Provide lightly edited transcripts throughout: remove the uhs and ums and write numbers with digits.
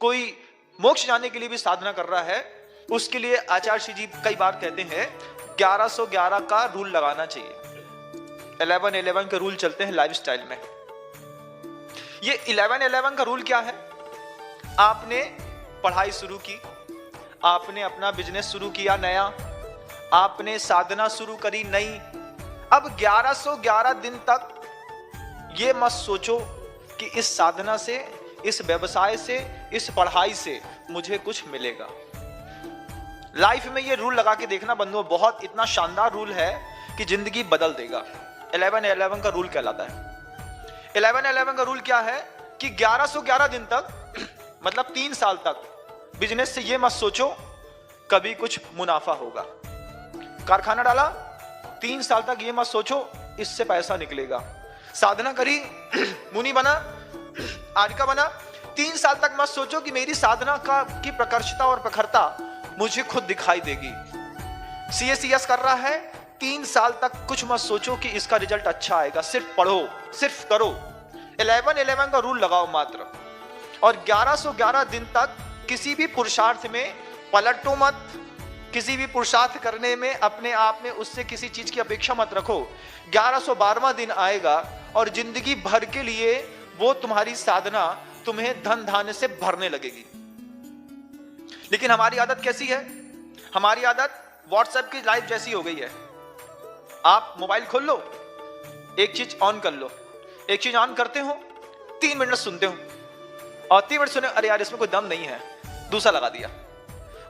कोई मोक्ष जाने के लिए भी साधना कर रहा है, उसके लिए आचार्य श्री जी कई बार कहते हैं 1111 का रूल लगाना चाहिए। 11-11 के रूल चलते हैं लाइफस्टाइल में। ये 11-11 का रूल क्या है? आपने पढ़ाई शुरू की, आपने अपना बिजनेस शुरू किया नया, आपने साधना शुरू करी नई। अब 1111 दिन तक ये मत सोचो कि इस साधना से, इस व्यवसाय से, इस पढ़ाई से मुझे कुछ मिलेगा। लाइफ में ये रूल लगा के देखना बंधुओं, बहुत इतना शानदार रूल है कि जिंदगी बदल देगा। 11-11 का रूल कहलाता है। 11-11 का रूल क्या है कि 1111 दिन तक मतलब 3 साल तक बिजनेस से ये मत सोचो कभी कुछ मुनाफा होगा। कारखाना डाला, 3 साल तक ये मत सोचो इससे पैसा निकलेगा। साधना करी, मुनि बना, आर्य बना, 3 साल तक मत सोचो कि मेरी साधना की प्रकर्षता और प्रखरता मुझे खुद दिखाई देगी। CACS कर रहा है, 3 साल तक कुछ मत सोचो कि इसका रिजल्ट अच्छा आएगा। सिर्फ पढ़ो, सिर्फ करो। 11-11 का रूल लगाओ मात्र, और 1111 दिन तक किसी भी पुरुषार्थ में पलटो मत। किसी भी पुरुषार्थ करने में अपने आप में उससे किसी चीज की अपेक्षा मत रखो। 1112वां दिन आएगा और जिंदगी भर के लिए वो तुम्हारी साधना तुम्हें धन धान्य से भरने लगेगी। लेकिन हमारी आदत कैसी है? हमारी आदत व्हाट्सएप की लाइव जैसी हो गई है। आप मोबाइल खोल लो, एक चीज ऑन कर लो, एक चीज ऑन करते हो, 3 मिनट सुनते हो, और 3 मिनट सुने, अरे यार इसमें कोई दम नहीं है, दूसरा लगा दिया।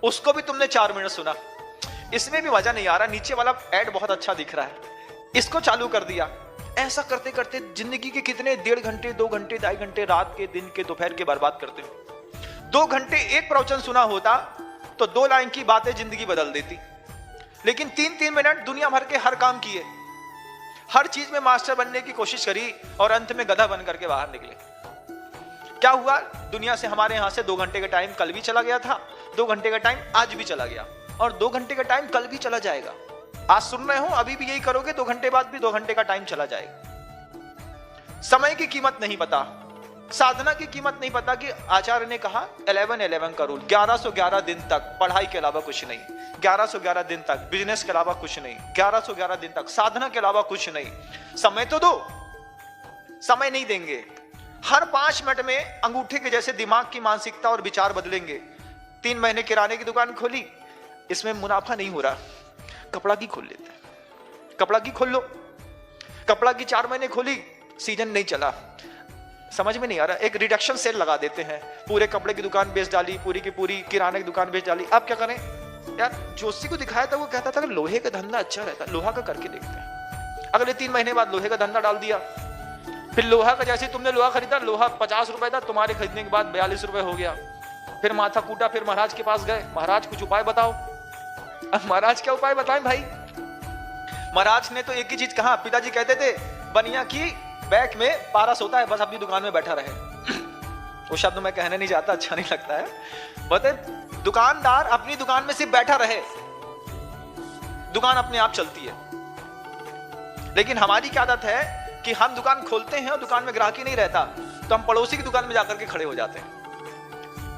उसको भी तुमने 4 मिनट सुना, इसमें भी मजा नहीं आ रहा, नीचे वाला ऐड बहुत अच्छा दिख रहा है, इसको चालू कर दिया। ऐसा करते करते जिंदगी के कितने 1.5 घंटे, 2 घंटे, 2.5 घंटे रात के, दिन के, दोपहर के बर्बाद करते हो। 2 घंटे एक प्रवचन सुना होता तो 2 लाइन की बातें जिंदगी बदल देती। लेकिन 3-3 मिनट दुनिया भर के हर काम किए, हर चीज में मास्टर बनने की कोशिश करी, और अंत में गधा बन करके बाहर निकले। क्या हुआ? दुनिया से, हमारे यहां से 2 घंटे का टाइम कल भी चला गया था, 2 घंटे का टाइम आज भी चला गया, और 2 घंटे का टाइम कल भी चला जाएगा। आज सुन रहे हो, अभी भी यही करोगे, 2 घंटे बाद भी 2 घंटे का टाइम चला जाएगा। समय की कीमत नहीं पता, साधना की कीमत नहीं पता। कि आचार्य ने कहा 11-11 का रूल, 1111 दिन तक पढ़ाई के अलावा कुछ नहीं, 1111 दिन तक बिजनेस के अलावा कुछ नहीं, 1111 दिन तक साधना के अलावा कुछ नहीं। समय तो दो, समय नहीं देंगे। हर 5 मिनट में अंगूठे के जैसे दिमाग की मानसिकता और विचार बदलेंगे। 3 महीने किराने की दुकान खोली, इसमें मुनाफा नहीं हो रहा, कपड़ा की खोल लेते हैं, कपड़ा की खोल लो। कपड़ा की 4 महीने खोली, सीजन नहीं चला, समझ में नहीं आ रहा, एक रिडक्शन सेल लगा देते हैं, पूरे कपड़े की दुकान बेच डाली, पूरी की पूरी किराने की दुकान बेच डाली। अब क्या करें यार? जोशी को दिखाया था, वो कहता था कि लोहे का धंधा अच्छा रहता, लोहा का करके देखते हैं। अगले 3 महीने बाद लोहे का धंधा डाल दिया। फिर लोहा का, जैसे तुमने लोहा खरीदा, लोहा 50 रुपए था, तुम्हारे खरीदने के बाद 42 रुपए हो गया। फिर माथा कूटा, फिर महाराज के पास गए, महाराज कुछ उपाय बताओ। अब महाराज क्या उपाय बताएं भाई? महाराज ने तो एक ही चीज कहा, पिताजी कहते थे बनिया की बैक में पारस होता है, बस अपनी दुकान में बैठा रहे। वो शब्द मैं कहने नहीं चाहता, अच्छा नहीं लगता है। बता, दुकानदार अपनी दुकान में सिर्फ बैठा रहे, दुकान अपने आप चलती है। लेकिन हमारी क्या आदत है कि हम दुकान खोलते हैं और दुकान में ग्राहक ही नहीं रहता, तो हम पड़ोसी की दुकान में जाकर के खड़े हो जाते हैं,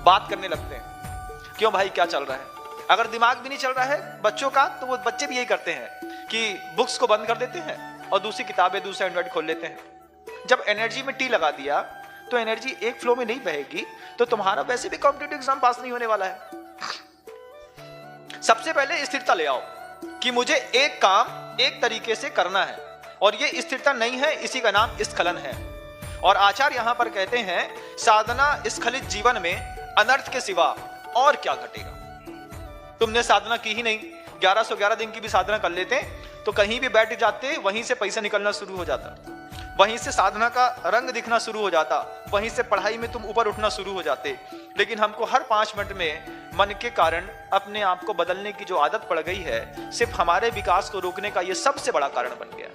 बात करने लगते हैं, क्यों भाई क्या चल रहा है? अगर दिमाग भी नहीं चल रहा है बच्चों का, तो वो बच्चे भी यही करते हैं कि बुक्स को बंद कर देते हैं और दूसरी किताबें, दूसरा एंड्रॉइड खोल लेते हैं। जब एनर्जी में टी लगा दिया तो एनर्जी एक फ्लो में नहीं बहेगी, तो तुम्हारा वैसे भी कॉम्पिटिटिव एग्जाम पास नहीं होने वाला है। सबसे पहले स्थिरता ले आओ कि मुझे एक काम एक तरीके से करना है, और ये स्थिरता नहीं है, इसी का नाम स्खलन है। और आचार्य यहां पर कहते हैं, साधना स्खलित जीवन में अनर्थ के सिवा और क्या घटेगा। तुमने साधना की ही नहीं, 1111 दिन की भी साधना कर लेते तो कहीं भी बैठ जाते, वहीं से पैसा निकलना शुरू हो जाता, वहीं से साधना का रंग दिखना शुरू हो जाता, वहीं से पढ़ाई में तुम ऊपर उठना शुरू हो जाते। लेकिन हमको हर 5 मिनट में मन के कारण अपने आप को बदलने की जो आदत पड़ गई है, सिर्फ हमारे विकास को रोकने का ये सबसे बड़ा कारण बन गया।